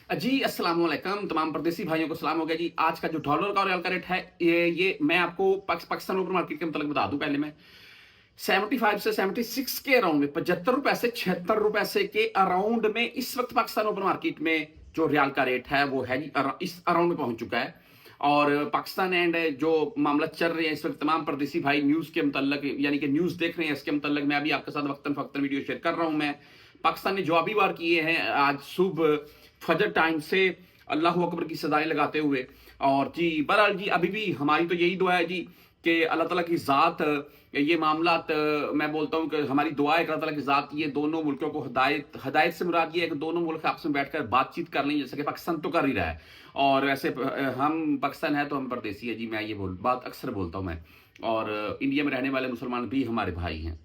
जी, अस्सलाम वालेकुम तमाम परदेसी भाइयों को सलाम हो गया जी। आज का जो डॉलर का और रियाल का रेट है, ये मैं आपको पाकिस्तान ओपन मार्केट के मतलब बता दूं। पहले मैं 75 से 76 के अराउंड में, 75 रुपए से 76 रुपए से के अराउंड में इस वक्त पाकिस्तान ओपन मार्केट में जो रियाल का रेट है वो है जी, इस अराउंड में पहुंच चुका है। और पाकिस्तान एंड जो मामला चल रहे हैं इस वक्त, तमाम परदेसी भाई न्यूज के मुतल्लक यानी कि न्यूज देख रहे हैं, इसके मुतल्लक मैं अभी आपके साथ वक्तन फक्तन वीडियो शेयर कर रहा हूं। मैं पाकिस्तान ने जवाबी वार किए हैं आज सुबह फजर टाइम से, अल्लाह अकबर की सदाएं लगाते हुए। और जी बहरहाल जी, अभी भी हमारी तो यही दुआ है जी कि अल्लाह ताला की ज़ात ये मामला, मैं बोलता हूँ कि हमारी दुआ है कि अल्लाह ताला की ज़ात ये दोनों मुल्कों को हदायत से मुराद ये है कि दोनों मुल्क आपस में बैठकर बातचीत कर लें, जैसे कि पाकिस्तान तो कर ही रहा है। और वैसे हम पाकिस्तान है तो हम परदेसी है जी, मैं ये बात अक्सर बोलता हूँ मैं। और इंडिया में रहने वाले मुसलमान भी हमारे भाई हैं।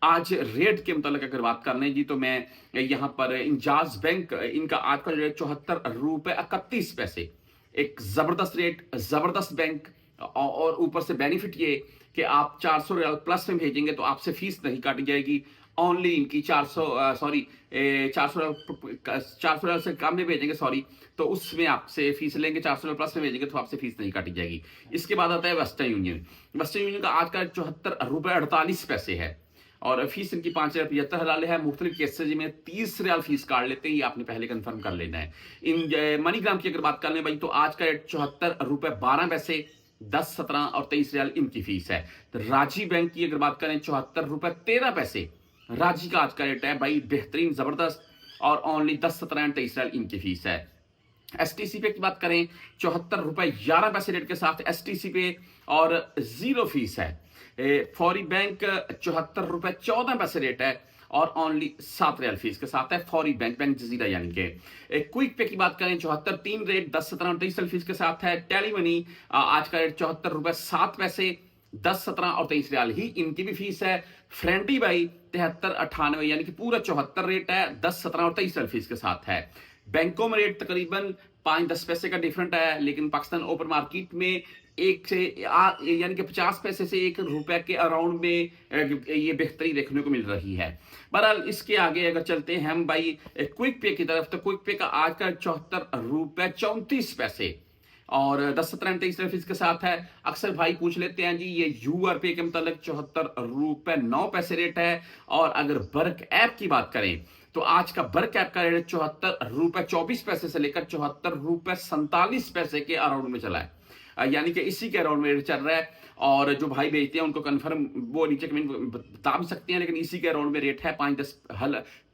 आज रेट के मुताबिक अगर बात कर लें जी, तो मैं यहाँ पर इंजाज बैंक, इनका आज का रेट 74 रुपए 31 पैसे। एक जबरदस्त रेट, जबरदस्त बैंक। और ऊपर से बेनिफिट ये कि आप 400 रियाल प्लस में भेजेंगे तो आपसे फीस नहीं काटी जाएगी। ओनली इनकी 400 सॉरी 400 रियाल से कम में भेजेंगे, सॉरी, तो उसमें आपसे फीस लेंगे। 400 रियाल प्लस में भेजेंगे तो आपसे फीस नहीं काटी जाएगी। इसके बाद आता है वेस्टर्न यूनियन। वेस्टर्न यूनियन का आज का 74 रुपए 48 पैसे है और फीस इनकी 5,75 है। मुख्तलिफ केसेज में 30 रियाल फीस काट लेते हैं, ये आपने पहले कंफर्म कर लेना है। इन मनीग्राम की अगर बात कर लें भाई, तो आज का रेट 74 रुपए 12 पैसे, 10, 17 और 23 रियाल इनकी फीस है। तो राजी बैंक की अगर बात करें 74 रुपए 13 पैसे, राजी का आज का रेट है भाई, बेहतरीन जबरदस्त। और ओनली 10, 17 और 23 रियाल इनकी फीस है। एसटीसी पे की बात करें 74 रुपए 11 पैसे रेट के साथ एसटीसी पे और जीरो फीस है। फौरी बैंक 74 रुपए 14 पैसे रेट है और ओनली 7 रियाल फीस के साथ है। फौरी बैंक, बैंक जजीरा यानी कि। क्विक पे की बात करें 74 रेट 10, 17 और 23 रियाल फीस के साथ है। टेली मनी आज का रेट 74 रुपए 7 पैसे, 10, 17 और 23 रियाल ही इनकी भी फीस है। फ्रेंडी भाई 73, 98 यानी कि पूरा 74 रेट है, 10, 17 और 23 रियाल फीस के साथ है। बैंकों में रेट तकरीबन 5-10 पैसे का डिफरेंट है, लेकिन पाकिस्तान ओपन मार्केट में एक से यानी कि 50 पैसे से 1 रुपए के अराउंड में ये बेहतरी देखने को मिल रही है। बहरहाल इसके आगे अगर चलते हैं हम भाई क्विक पे की तरफ, तो क्विक पे का आज का 74 रुपए 34 पैसे और 10, 17 23 फीस के साथ है। अक्सर भाई पूछ लेते हैं जी ये यूआर पे के मतलब 74 रुपए 9 पैसे रेट है। और अगर बर्क ऐप की बात करें तो आज का बर्क ऐप का रेट 74 रुपए 24 पैसे से लेकर 74 रुपए 47 पैसे के अराउंड में चला है, यानी कि इसी के अराउंड में चल रहा है। और जो भाई बेचते हैं उनको कंफर्म वो नीचे कमेंट बता भी सकते हैं, लेकिन इसी के अराउंड में रेट है। 5-10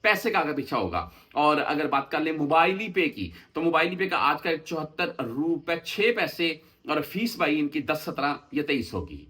पैसे का आगे पीछा होगा। और अगर बात कर ले मोबाइली पे की, तो मोबाइली पे का आज का 74 रुपए 6 पैसे और फीस भाई इनकी 10, 17 या 23 होगी।